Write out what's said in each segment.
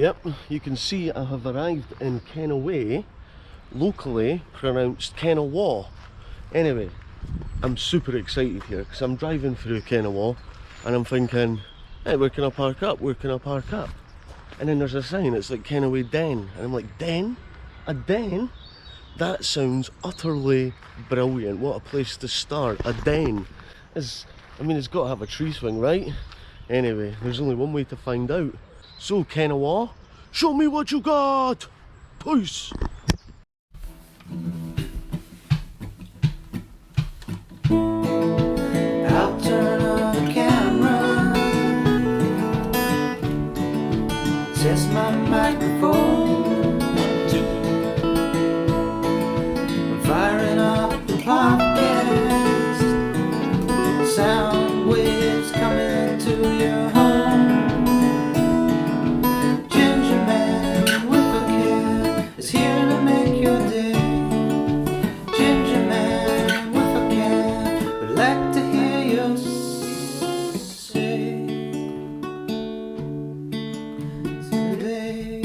Yep, you can see I have arrived in Kennoway, locally pronounced Kennoway. Anyway, I'm super excited here because I'm driving through Kennoway and I'm thinking, hey, where can I park up? Where can I park up? And then there's a sign, it's like Kennoway Den. And I'm like, den? A den? That sounds utterly brilliant. What a place to start. A den. I mean, it's got to have a tree swing, right? Anyway, there's only one way to find out. So, Kennoway, show me what you got! Peace! I'll turn on the camera, test my microphone, I'm firing up the podcast, sound waves coming to your home. Gingerman with a cam is here to make your day. Gingerman with a cam would like to hear you say today.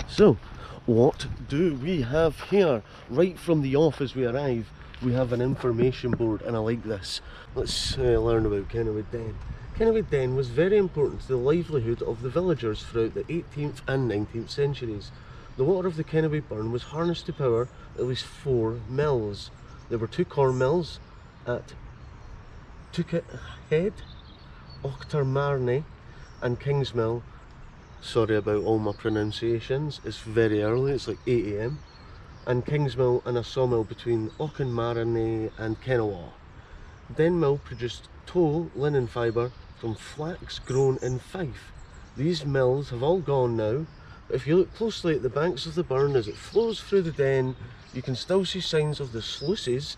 So, what do we have here? Right from the off as we arrive, we have an information board, and I like this. Let's learn about Kennoway Den. Kennoway Den was very important to the livelihood of the villagers throughout the 18th and 19th centuries. The water of the Kennoway burn was harnessed to power at least 4 mills. There were 2 corn mills at Tucket Head, Auchtermarne and Kingsmill. Sorry about all my pronunciations, it's very early, it's like 8 AM. And Kingsmill and a sawmill between Auchtermarne and Kennoway. Den Mill produced tow linen fibre from flax grown in Fife. These mills have all gone now, but if you look closely at the banks of the burn as it flows through the Den, you can still see signs of the sluices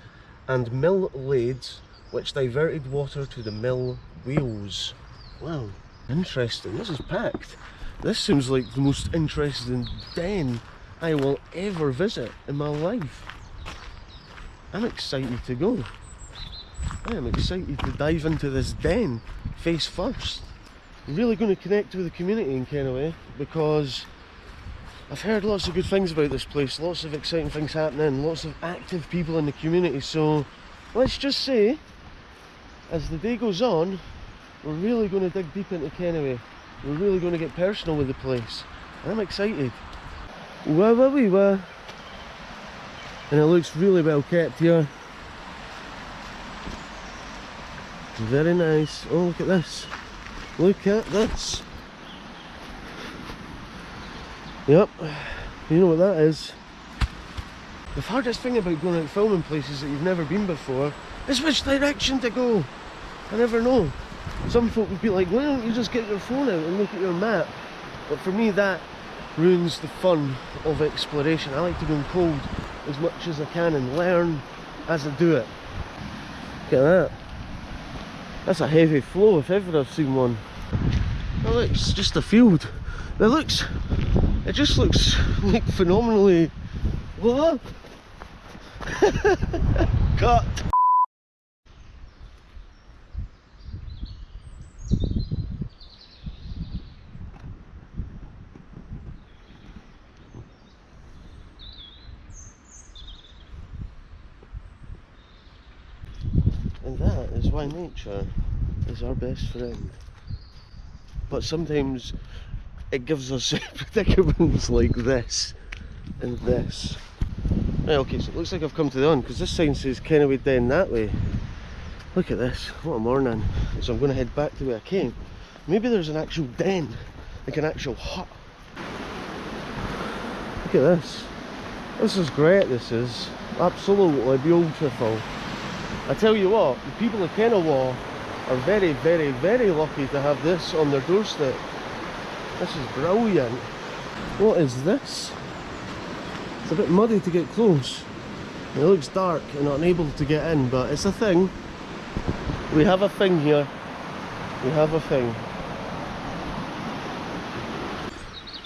and mill lades which diverted water to the mill wheels. Wow, interesting, this is packed. This seems like the most interesting den I will ever visit in my life. I'm excited to go. I am excited to dive into this den face first. I'm really going to connect with the community in Kennoway because I've heard lots of good things about this place, lots of exciting things happening, lots of active people in the community. So let's just say, as the day goes on, we're really going to dig deep into Kennoway. We're really going to get personal with the place. I'm excited. Wah wah wee wah. And it looks really well kept here. Very nice. Oh, look at this. Look at this. Yep. You know what that is. The hardest thing about going out filming places that you've never been before is which direction to go. I never know. Some folk would be like, why don't you just get your phone out and look at your map? But for me that ruins the fun of exploration. I like to go in cold as much as I can and learn as I do it. Look at that. That's a heavy flow if ever I've seen one. Oh look, it's just a field. It just looks like phenomenally... What? Cut! And that is why nature is our best friend. But sometimes it gives us predicaments like this and this. Right, okay, so it looks like I've come to the end because this sign says Kennoway Den that way. Look at this, what a morning. So I'm going to head back to where I came. Maybe there's an actual den, like an actual hut. Look at this. This is great, this is. Absolutely beautiful. I tell you what, the people of Kennoway are very, very, very lucky to have this on their doorstep. This is brilliant. What is this? It's a bit muddy to get close. It looks dark and unable to get in, but it's a thing. We have a thing here. We have a thing.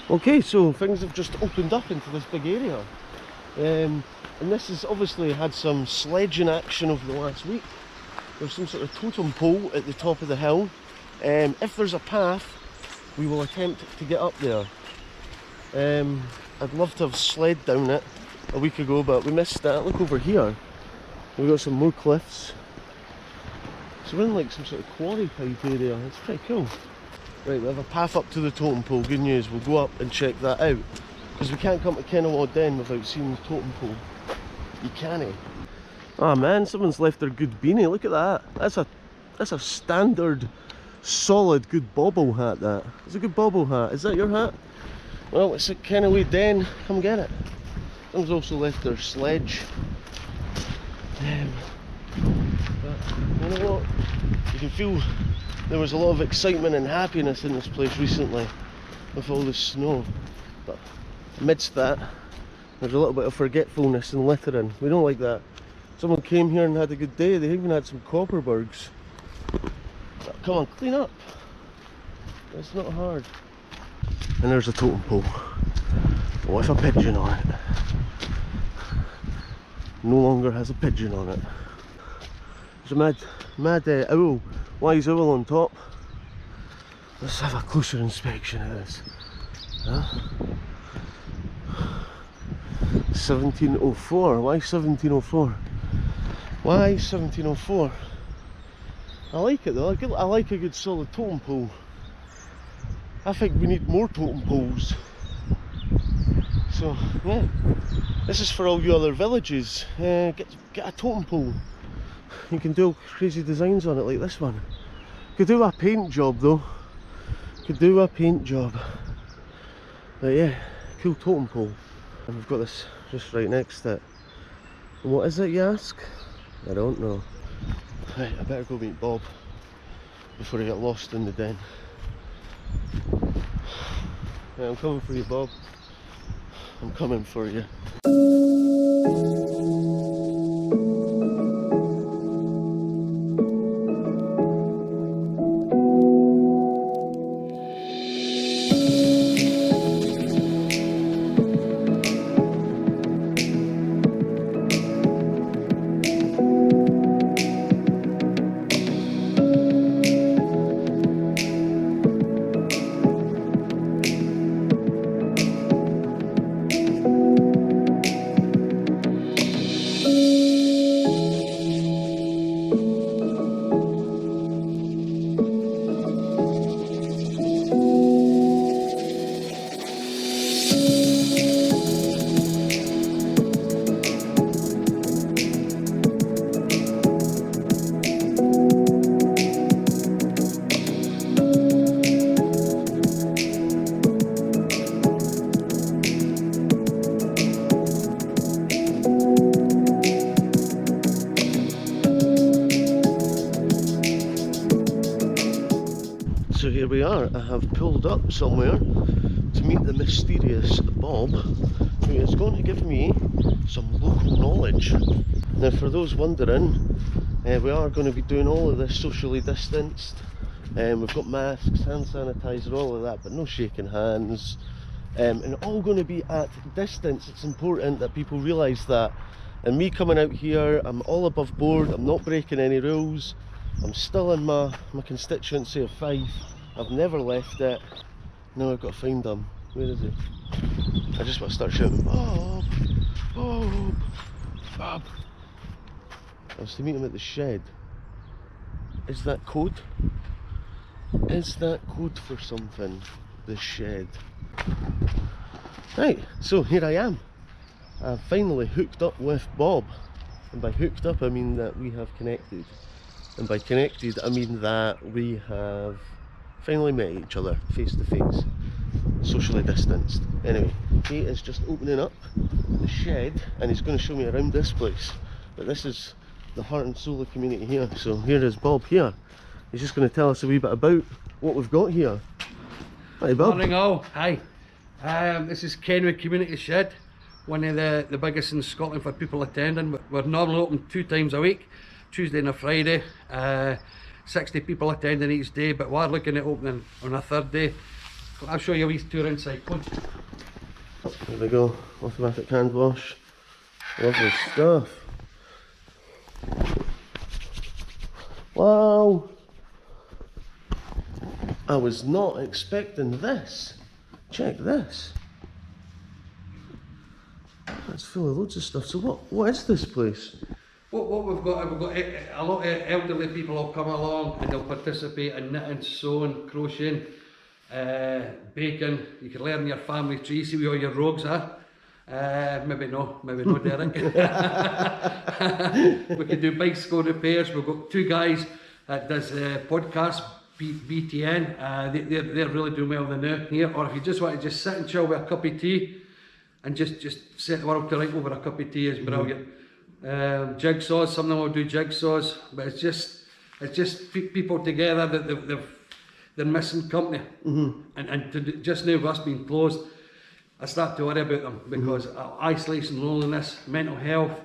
Okay, so things have just opened up into this big area. And this has obviously had some sledging action over the last week. There's some sort of totem pole at the top of the hill. If there's a path, we will attempt to get up there. I'd love to have sled down it a week ago, but we missed that. Look over here, we've got some more cliffs. So we're in like some sort of quarry type area. It's pretty cool. Right, we have a path up to the totem pole. Good news, we'll go up and check that out, because we can't come to Kennoway Den without seeing the totem pole. You can't. Oh man, someone's left their good beanie. Look at that. That's a standard, solid, good bobble hat. That it's a good bobble hat. Is that your hat? Well, it's at Kennoway Den. Come get it. Someone's also left their sledge. But you know what? You can feel there was a lot of excitement and happiness in this place recently with all the snow. But amidst that, there's a little bit of forgetfulness and littering. We don't like that. Someone came here and had a good day. They even had some copperbergs. But come on, clean up. It's not hard. And there's a totem pole with a pigeon on it. No longer has a pigeon on it. There's a mad owl, wise owl on top. Let's have a closer inspection of this. Huh? 1704. Why 1704? Why 1704? I like it though. I like a good solid totem pole. I think we need more totem poles. So yeah, this is for all you other villages. Get a totem pole. You can do crazy designs on it like this one. Could do a paint job though. Could do a paint job. But yeah, cool totem pole. And we've got this just right next to it. And what is it, you ask? I don't know. Right, I better go meet Bob before I get lost in the den. Right, I'm coming for you, Bob. I'm coming for you. So here we are. I have pulled up somewhere to meet the mysterious Bob, who is going to give me some local knowledge. Now for those wondering, we are going to be doing all of this socially distanced. We've got masks, hand sanitizer, all of that, but no shaking hands. And all going to be at distance. It's important that people realise that. And me coming out here, I'm all above board, I'm not breaking any rules. I'm still in my constituency of Fife. I've never left it. Now I've got to find him. Where is he? I just want to start shouting, Bob! Bob! Bob! I was to meet him at the shed. Is that code? Is that code for something? The shed. Right, so here I am. I've finally hooked up with Bob. And by hooked up I mean that we have connected. And by connected I mean that we have finally met each other face to face, socially distanced. Anyway, he is just opening up the shed and he's going to show me around this place. But this is the heart and soul of the community here. So here is Bob here. He's just going to tell us a wee bit about what we've got here. Hi Bob. Morning all. Hi. This is Kennoway Community Shed, one of the biggest in Scotland for people attending. We're normally open 2 times a week, Tuesday and a Friday. 60 people attending each day, but we're looking at opening on a 3rd day. I'll show you a wee tour inside. Come on. There we go, automatic hand wash. Lovely stuff. Wow. I was not expecting this. Check this. That's full of loads of stuff. So what is this place? What we've got a lot of elderly people will come along and they'll participate in knitting, sewing, crocheting, baking. You can learn your family tree, see where all your rogues are. Maybe no, Derek. We can do bicycle repairs. We've got two guys that does podcasts, BTN. They're really doing well in the now here. Or if you just want to just sit and chill with a cup of tea and just set the world to right over a cup of tea is brilliant. Jigsaws, some of them will do jigsaws, but it's just people together that they're missing company. And just now with us being closed, I start to worry about them because isolation, loneliness, mental health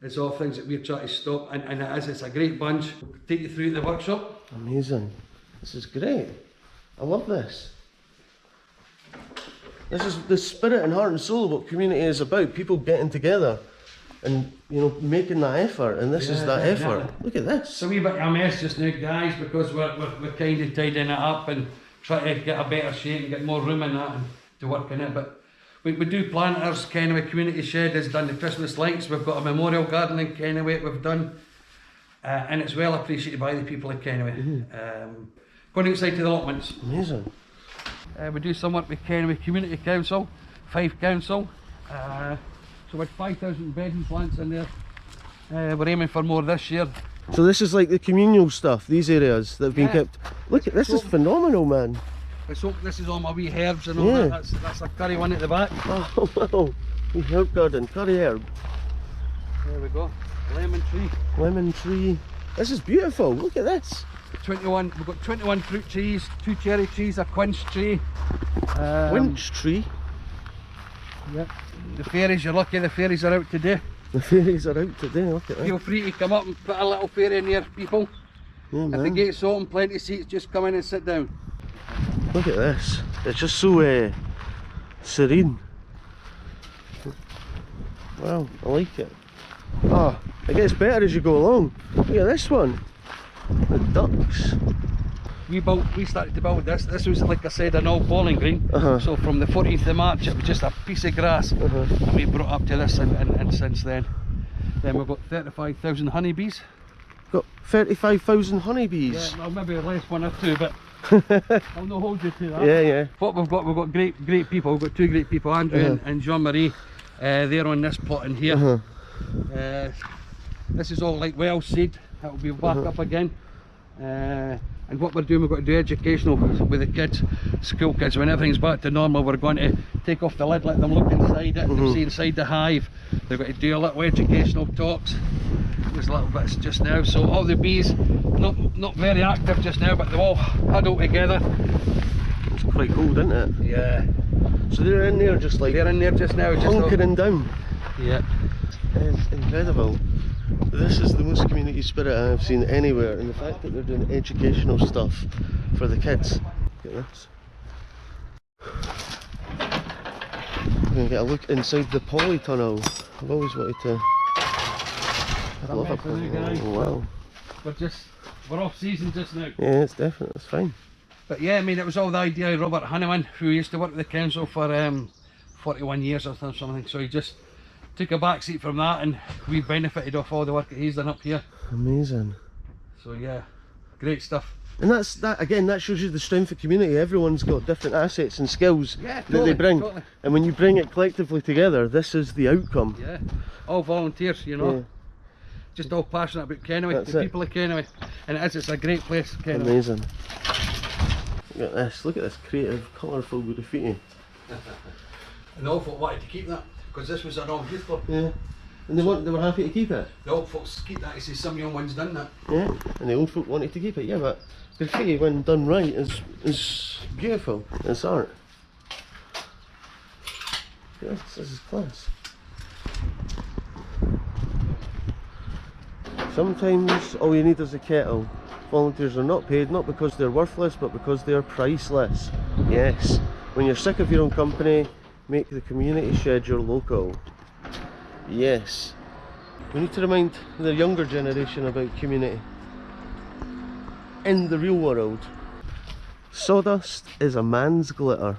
is all things that we're trying to stop, and it's a great bunch. We'll take you through the workshop. Amazing. This is great. I love this. This is the spirit and heart and soul of what community is about. People getting together and, you know, making that effort, and this is that effort. Exactly. Look at this. It's a wee bit of a mess just now, guys, because we're kind of tidying it up and trying to get a better shape and get more room in that and to work in it. But we do planters. Kennoway Community Shed has done the Christmas lights. We've got a memorial garden in Kennoway we've done, and it's well appreciated by the people in Kennoway. Going outside to the allotments. Amazing. We do some work with Kennoway Community Council, Fife Council. So with 5,000 bedding plants in there. We're aiming for more this year. So this is like the communal stuff, these areas that have been kept. Look at this, is phenomenal, man. So this is all my wee herbs and all that. That's a curry one at the back. Oh wow, wee herb garden, curry herb. There we go. Lemon tree. Lemon tree. This is beautiful, look at this. 21. We've got 21 fruit trees, 2 cherry trees, a quince tree. Quince tree. Yep. The fairies, you're lucky the fairies are out today. The fairies are out today, look at that. Feel free to come up and put a little fairy near people. Yeah, if the gate's open, plenty of seats, just come in and sit down. Look at this. It's just so serene. Wow, I like it. Ah, it gets better as you go along. Look at this one. The ducks. We started to build this. This was, like I said, an old bowling green. So from the 14th of March it was just a piece of grass. And we brought up to this and since then. Then we've got 35,000 honeybees. Got 35,000 honeybees. Yeah, well, maybe less, 1 or 2, but I'll not hold you to that. Yeah. What we've got great people. We've got 2 great people, Andrew and Jean-Marie. They're on this plot in here. This is all like well seed. That will be back up again. And what we're doing, we've got to do educational with the kids, school kids. When everything's back to normal, we're going to take off the lid, let them look inside it, see inside the hive. They're going to do a little educational talks. There's little bits just now. So all the bees, not very active just now, but they're all huddled together. It's quite cold, isn't it? Yeah. So they're in there just like... They're in there just now. Hunkering down. Yeah. It's incredible. This is the most community spirit I have seen anywhere, and the fact that they're doing educational stuff for the kids. Look at this. We're going to get a look inside the polytunnel. I've always wanted to... I love a polytunnel. Oh, wow. We're off season just now. Yeah, it's definitely, it's fine. But yeah, I mean, it was all the idea of Robert Honeyman, who used to work with the council for 41 years or something, so he just took a back seat from that, and we benefited off all the work that he's done up here. Amazing. So yeah, great stuff. And that again, that shows you the strength of community. Everyone's got different assets and skills that they bring. Totally. And when you bring it collectively together, this is the outcome. Yeah, all volunteers, you know. Yeah. Just all passionate about Kennoway, That's the it. people of Kennoway. And it's a great place, Kennoway. Amazing. Look at this creative, colourful graffiti. And the old folk wanted to keep that, because this was an old youth club. Yeah. And they were happy to keep it. The old folks keep that, he says some young ones done that. Yeah. And the old folk wanted to keep it, yeah, but graffiti when done right is beautiful. It's art. Yes, this is class. Sometimes all you need is a kettle. Volunteers are not paid, not because they're worthless, but because they are priceless. Yes. When you're sick of your own company, make the community shed your local. Yes. We need to remind the younger generation about community in the real world. Sawdust is a man's glitter.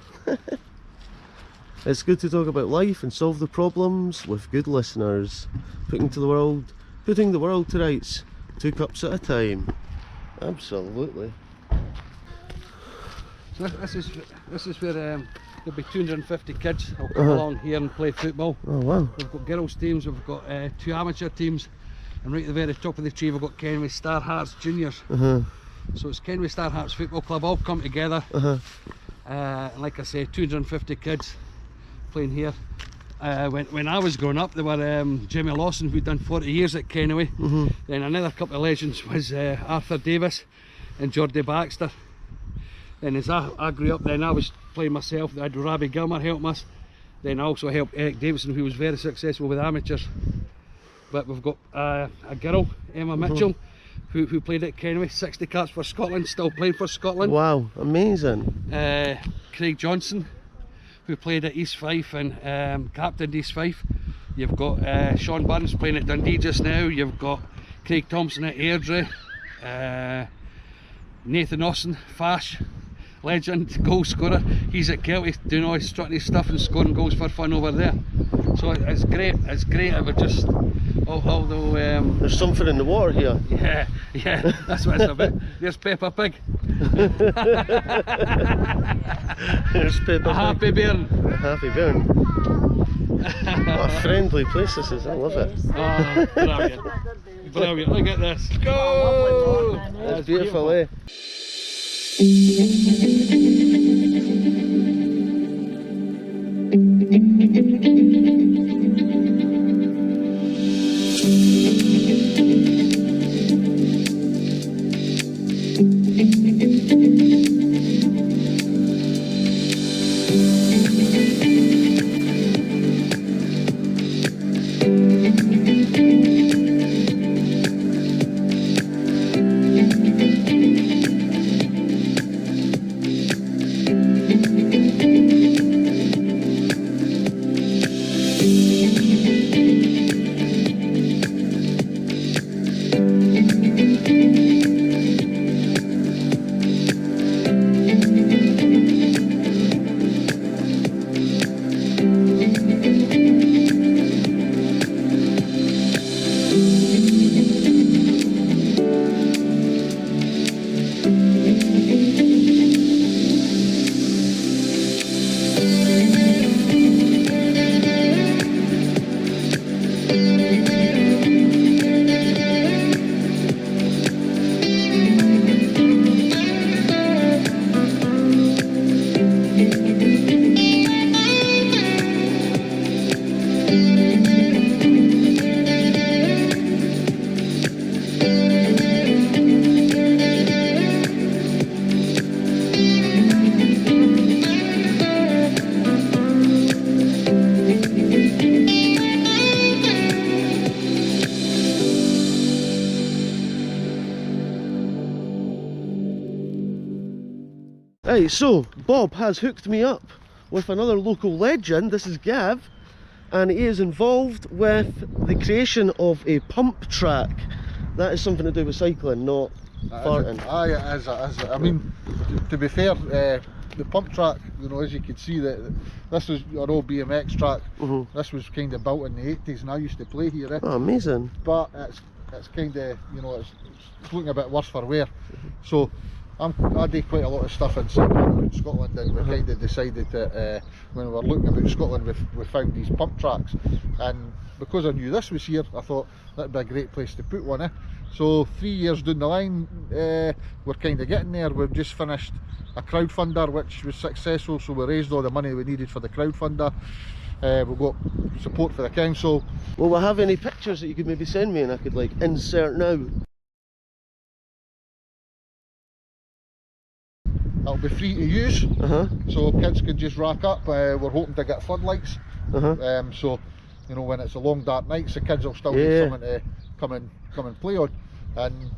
It's good to talk about life and solve the problems with good listeners. Putting the world to rights, 2 cups at a time. Absolutely. So this is where there'll be 250 kids who'll come along here and play football. Oh wow. We've got girls teams, we've got 2 amateur teams, and right at the very top of the tree we've got Kennoway Star Hearts Juniors. So it's Kennoway Star Hearts Football Club all come together. And like I say, 250 kids playing here. When I was growing up, there were Jimmy Lawson, who'd done 40 years at Kennoway. Then another couple of legends was Arthur Davis and Geordie Baxter. Then as I grew up, then I was playing myself. I had Robbie Gilmer help us. Then I also helped Eric Davison, who was very successful with amateurs. But we've got a girl, Emma Mitchell, who played at Kennoway, 60 caps for Scotland, still playing for Scotland. Wow, amazing. Craig Johnson, who played at East Fife and captained East Fife. You've got Sean Burns playing at Dundee just now. You've got Craig Thompson at Airdrie. Nathan Austin, Fash, legend, goal scorer. He's at Kelty doing all his strutting stuff and scoring goals for fun over there. So it's great. It's great. It would just, although there's something in the water here. Yeah, that's what it's about. There's Peppa Pig. There's Peppa A happy bairn. A happy bairn. What a friendly place this is. I love it. Oh, brilliant. Brilliant. Look at this. Go! That's beautiful, eh? Right, so Bob has hooked me up with another local legend. This is Gav, and he is involved with the creation of a pump track. That is something to do with cycling, not farting. Aye, it is. I mean, to be fair, the pump track, you know, as you can see, that this was your old BMX track. This was kind of built in the 80s, and I used to play here. Oh, amazing. But it's kind of, you know, it's looking a bit worse for wear. So I do quite a lot of stuff in Scotland, and we kind of decided that when we were looking about Scotland, we found these pump tracks, and because I knew this was here, I thought that'd be a great place to put one. So 3 years down the line, we're kind of getting there. We've just finished a crowdfunder which was successful, so we raised all the money we needed for the crowdfunder. We've got support for the council. Will we have any pictures that you could maybe send me and I could like insert now? It'll be free to use, so kids can just rack up. We're hoping to get floodlights, so you know, when it's a long dark nights, the kids will still need something to come and play on. And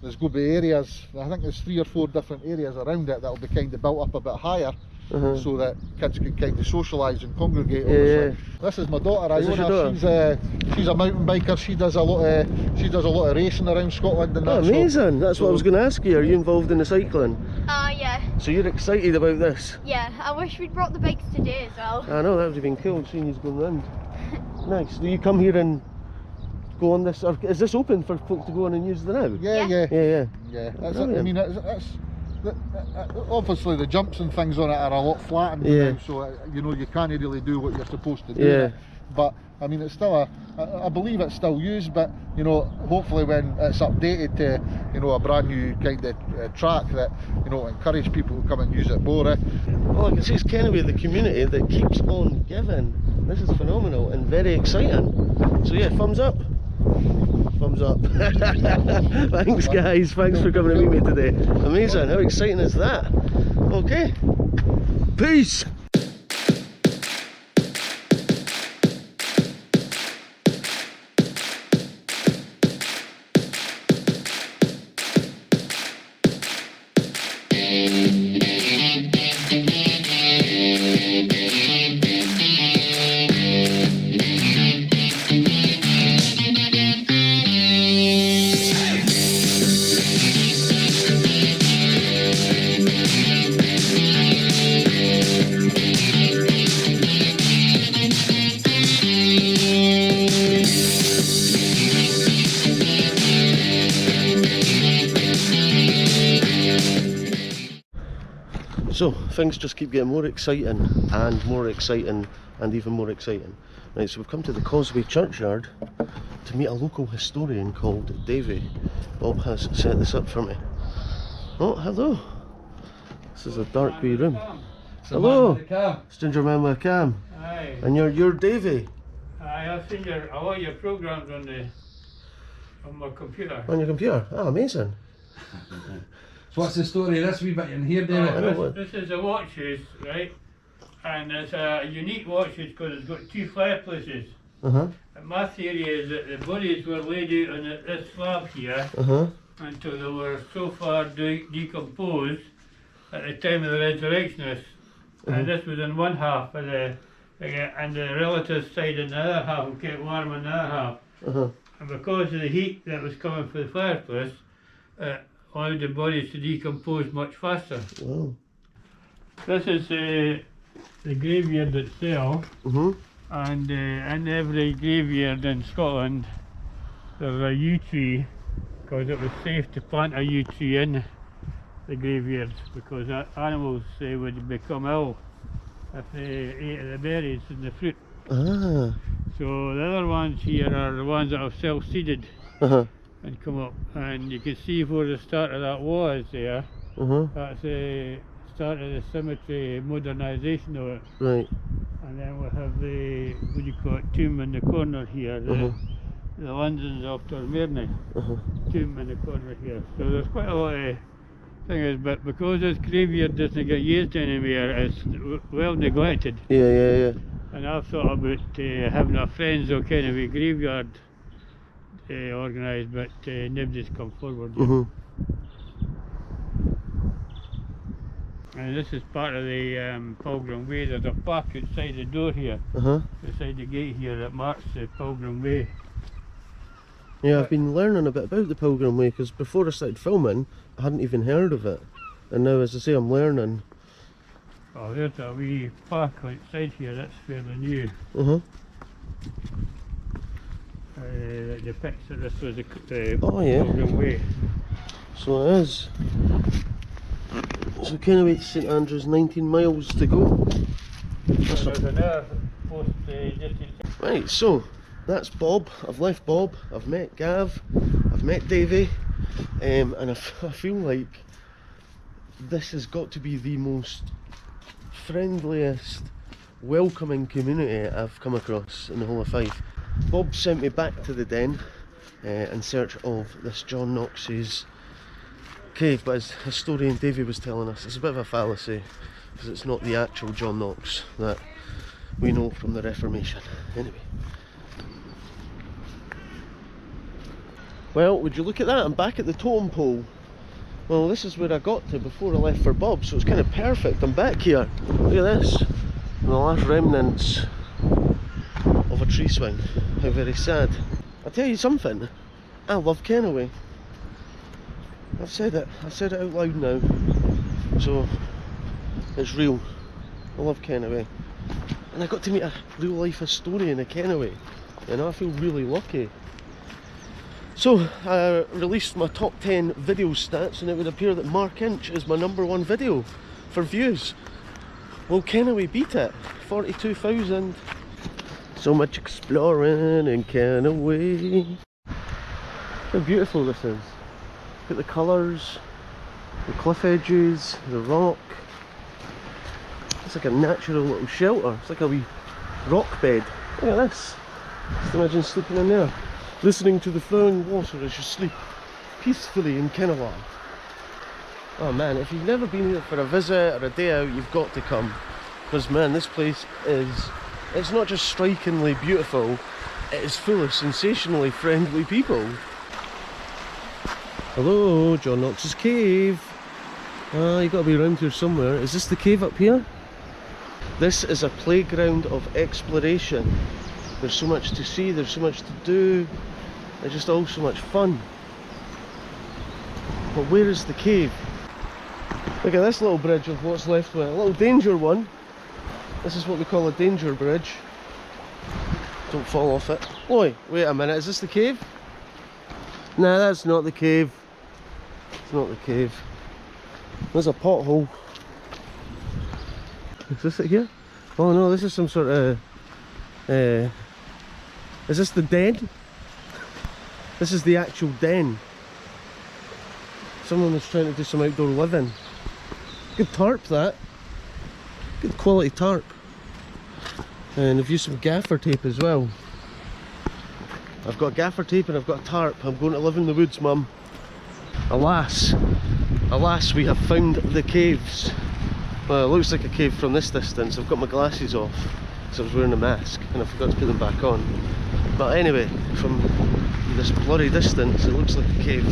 there's going to be areas, I think there's 3 or 4 different areas around it that'll be kind of built up a bit higher, so that kids can kind of socialise and congregate. Yeah, Obviously. This is my daughter Is this your Iona. She's a mountain biker. She does a lot of racing around Scotland and that. Oh, amazing! That's what I was going to ask you. Are you involved in the cycling? Yeah. So you're excited about this? Yeah, I wish we'd brought the bikes today as well. I know, that would have been cool seeing you going round. Nice. Do you come here and go on this, or is this open for folk to go on and use the now? Yeah. Yeah. That's it. I Brilliant. mean, obviously the jumps and things on it are a lot flattened Yeah. now, so you know you can't really do what you're supposed to do. Yeah. But I mean, it's still I believe it's still used, but you know, hopefully when it's updated to, you know, a brand new kind of track that, you know, encourage people to come and use it more. Well, I can see it's Kennoway, the community that keeps on giving. This is phenomenal and very exciting. So yeah, thumbs up. Thumbs up. Thanks guys, thanks for coming to meet me today. Amazing, how exciting is that? Okay, peace. So things just keep getting more exciting and more exciting and even more exciting. Right, so we've come to the Causeway Churchyard to meet a local historian called Davy. Bob has set this up for me. Oh, hello. This is a dark wee room. Hello. It's Gingermanwithacam. Aye, And you're Davy I've seen a lot of your programs on my computer. on your computer. Ah, amazing. So what's the story of this wee bit in here, David? I know what- This is the watches, right? And it's a unique watches because it's got two fireplaces. Uh-huh. And my theory is that the bodies were laid out on this slab here Uh-huh. until they were so far decomposed at the time of the resurrectionists. And this was in one half of and the relative side in the other half and kept warm in the other half. Uh-huh. And because of the heat that was coming from the fireplace, allowed the bodies to decompose much faster. Wow. This is the graveyard itself, Mm-hmm. and in every graveyard in Scotland there's a yew tree, because it was safe to plant a yew tree in the graveyard, because animals would become ill if they ate the berries and the fruit. Ah. So the other ones here are the ones that have self-seeded Uh-huh. and come up, and you can see where the start of that was there. Uh-huh. That's the start of the cemetery modernisation of it. Right. And then we'll have the, what do you call it, tomb in the corner here, the London's after Mirny Uh-huh. tomb in the corner here. So there's quite a lot of things, but because this graveyard doesn't get used anymore, it's well neglected. Yeah. And I've thought about having a Friends of Kennoway graveyard organised, but nobody's come forward yet. Mm-hmm. And this is part of the Pilgrim Way. There's a plaque outside the door here, Uh-huh. outside the gate here, that marks the Pilgrim Way. Yeah, I've been learning a bit about the Pilgrim Way because before I started filming, I hadn't even heard of it. And now, as I say, I'm learning. Oh, there's a wee plaque outside here, that's fairly new. Uh-huh. That depicts that this was the Oh, yeah. Pilgrim Way. So it is. So Kennoway to St Andrews, 19 miles to go. So there's another post just Right, so that's Bob. I've left Bob, I've met Gav, I've met Davey, and I feel like this has got to be the most friendliest, welcoming community I've come across in the whole of Fife. Bob sent me back to the den in search of this John Knox's cave, but as historian Davey was telling us, it's a bit of a fallacy because it's not the actual John Knox that we know from the Reformation. Anyway. Well, would you look at that? I'm back at the totem pole. Well, this is where I got to before I left for Bob, so it's kind of perfect. I'm back here. Look at this. And the last remnants of a tree swing. How very sad. I'll tell you something. I love Kennoway. I've said it out loud now. So, it's real. I love Kennoway. And I got to meet a real life historian of Kennoway. And I feel really lucky. So, I released my top 10 video stats, and it would appear that Mark Inch is my #1 video for views. Well, Kennoway beat it. 42,000. So much exploring in Kennoway. How beautiful this is. Look at the colours, the cliff edges, the rock. It's like a natural little shelter. It's like a wee rock bed. Look at this. Just imagine sleeping in there, listening to the flowing water as you sleep peacefully in Kennoway. Oh man, if you've never been here for a visit or a day out, you've got to come. Because man, this place is, it's not just strikingly beautiful, it is full of sensationally friendly people. Hello, John Knox's cave. Ah, you got to be around here somewhere. Is this the cave up here? This is a playground of exploration. There's so much to see, there's so much to do. It's just all so much fun. But where is the cave? Look at this little bridge of what's left of it. A little danger one. This is what we call a danger bridge. Don't fall off it. Oi, wait a minute, is this the cave? Nah, that's not the cave. It's not the cave. There's a pothole. Is this it here? Oh no, this is some sort of... is this the den? This is the actual den. Someone was trying to do some outdoor living. Good tarp, that. Good quality tarp. And I've used some gaffer tape as well. I've got gaffer tape and I've got a tarp. I'm going to live in the woods, Mum. Alas, alas, we have found the caves. Well, it looks like a cave from this distance. I've got my glasses off because I was wearing a mask and I forgot to put them back on. But anyway, from this blurry distance, it looks like a cave.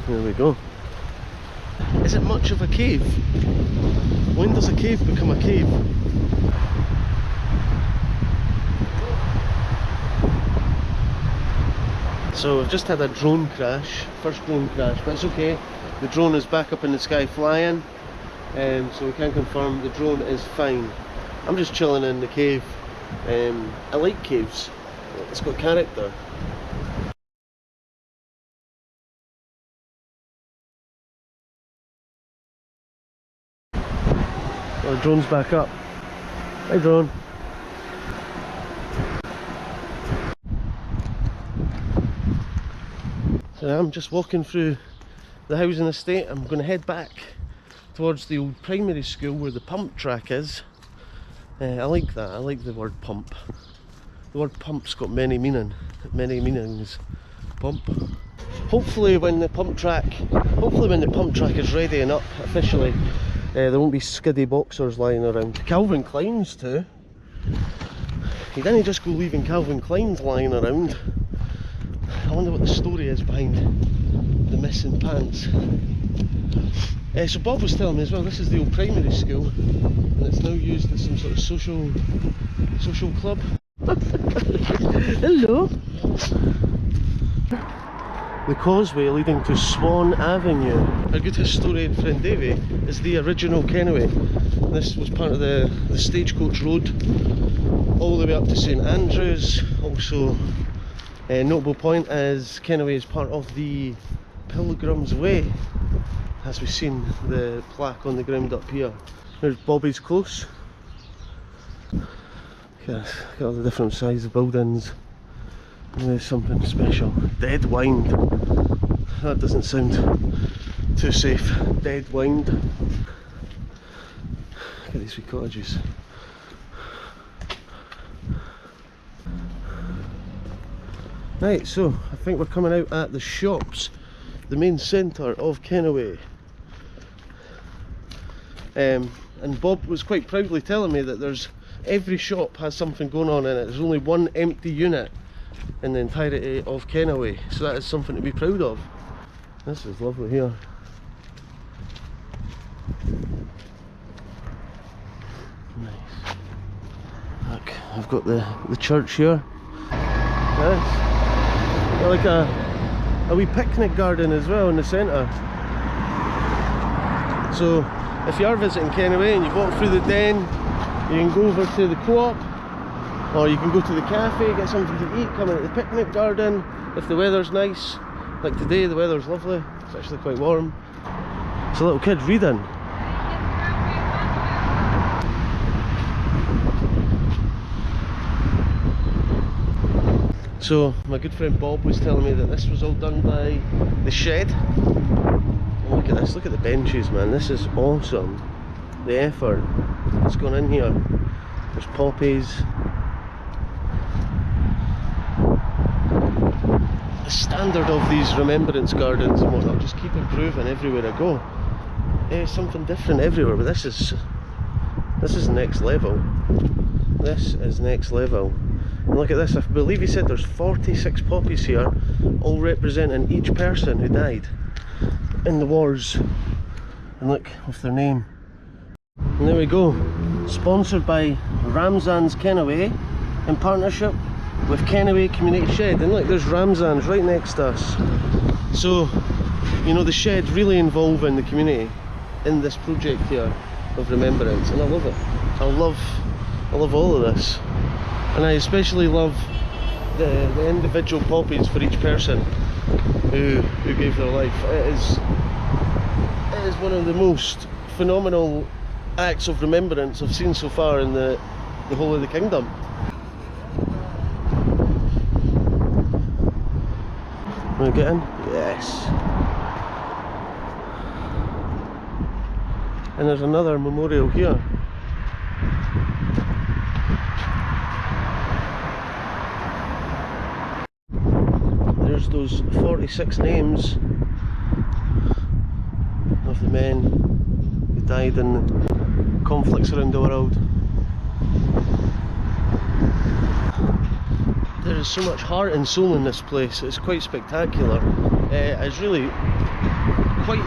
There we go. Is it much of a cave? When does a cave become a cave? So we've just had a drone crash, first drone crash, but it's okay. The drone is back up in the sky flying, so we can confirm the drone is fine. I'm just chilling in the cave. I like caves, it's got character. Well, the drone's back up. Hi drone. So I'm just walking through the housing estate. I'm going to head back towards the old primary school where the pump track is. I like that, I like the word pump. The word pump's got many meanings. Pump. Hopefully when the pump track is ready and up officially, there won't be skiddy boxers lying around. Calvin Klein's too. You didn't just go leaving Calvin Klein's lying around. I wonder what the story is behind the missing pants. So Bob was telling me as well, this is the old primary school and it's now used as some sort of social club. Hello! The causeway leading to Swan Avenue. Our good historian friend Davey is the original Kennoway. This was part of the Stagecoach Road all the way up to St Andrews. Also, a notable point is Kennoway is part of the Pilgrim's Way, as we've seen the plaque on the ground up here. There's Bobby's Close. Look at all the different size of buildings. There's something special. Dead Wind. That doesn't sound too safe. Dead Wind. Look at these wee cottages. Right, so I think we're coming out at the shops, the main centre of Kennoway. And Bob was quite proudly telling me that every shop has something going on in it. There's only one empty unit in the entirety of Kennoway. So that is something to be proud of. This is lovely here. Nice. Look, I've got the church here. Nice. Got like a wee picnic garden as well in the centre. So if you are visiting Kennoway and you've walked through the den, you can go over to the co-op, or you can go to the cafe, get something to eat, come into the picnic garden if the weather's nice. Like today the weather's lovely, it's actually quite warm. It's a little kid reading. So my good friend Bob was telling me that this was all done by the shed. And look at this, look at the benches, man, this is awesome. The effort that's gone in here. There's poppies. The standard of these remembrance gardens and whatnot just keep improving everywhere I go. It's something different everywhere, but this is next level. This is next level. And look at this, I believe he said there's 46 poppies here, all representing each person who died in the wars. And look, with their name. And there we go. Sponsored by Ramzan's Kennoway in partnership with Kennoway Community Shed. And look, there's Ramzan's right next to us. So, you know, the shed really involving the community in this project here of remembrance, and I love it. I love all of this. And I especially love the individual poppies for each person who gave their life. It is one of the most phenomenal acts of remembrance I've seen so far in the whole of the kingdom. Want to get in? Yes. And there's another memorial here. There's those 46 names of the men who died in conflicts around the world. There is so much heart and soul in this place, it's quite spectacular. It's really quite...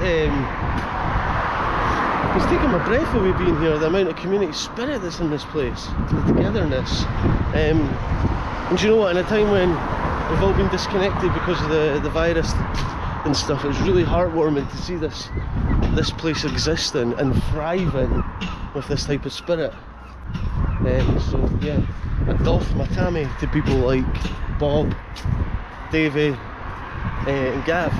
it's taking my breath away being here, the amount of community spirit that's in this place, the togetherness. And you know what, in a time when we've all been disconnected because of the virus and stuff, it's really heartwarming to see this place existing and thriving with this type of spirit. So yeah, I doff my tammy to people like Bob, Davey and Gav.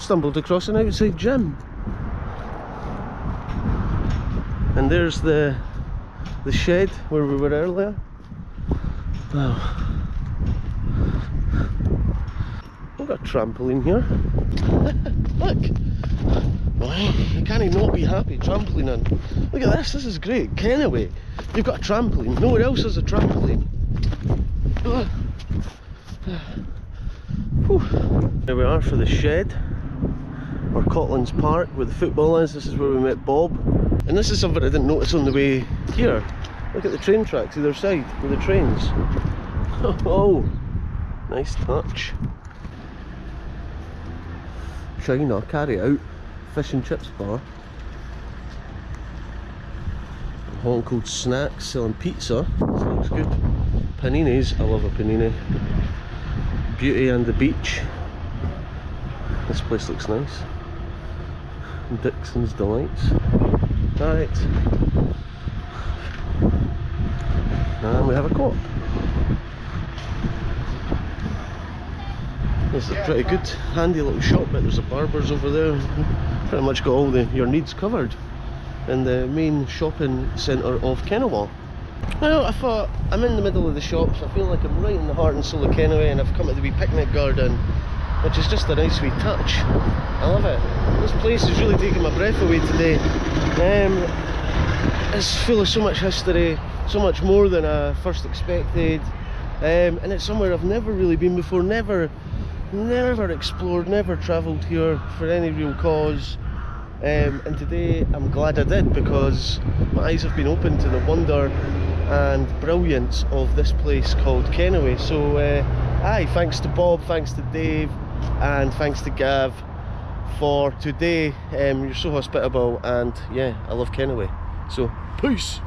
stumbled across an outside gym. And there's the shed where we were earlier. Wow. We've got a trampoline here. Look! Well, you can't not be happy trampolining. Look at this, this is great. Kennoway, you've got a trampoline. Nowhere else has a trampoline. Here we are for the shed, or Cotlands Park, where the football is. This is where we met Bob. And this is something I didn't notice on the way here. Look at the train tracks either side with the trains. Oh, nice touch. China carry out fish and chips bar. Hong Kong snacks selling pizza. This looks good. Paninis, I love a panini. Beauty and the beach. This place looks nice. Dixon's Delights. Alright. And we have a co-op. This is a pretty good, handy little shop, but there's a barber's over there. Pretty much got all your needs covered in the main shopping centre of Kennoway. Well, I thought, I'm in the middle of the shops, I feel like I'm right in the heart and soul of Kennoway, and I've come to the wee picnic garden, which is just a nice wee touch. I love it. This place is really taking my breath away today. It's full of so much history, so much more than I first expected, and it's somewhere I've never really been before, never explored, never travelled here for any real cause. And today I'm glad I did, because my eyes have been opened to the wonder and brilliance of this place called Kennoway. So aye, thanks to Bob, thanks to Dave, and thanks to Gav for today. You're so hospitable, and yeah, I love Kennoway. So peace.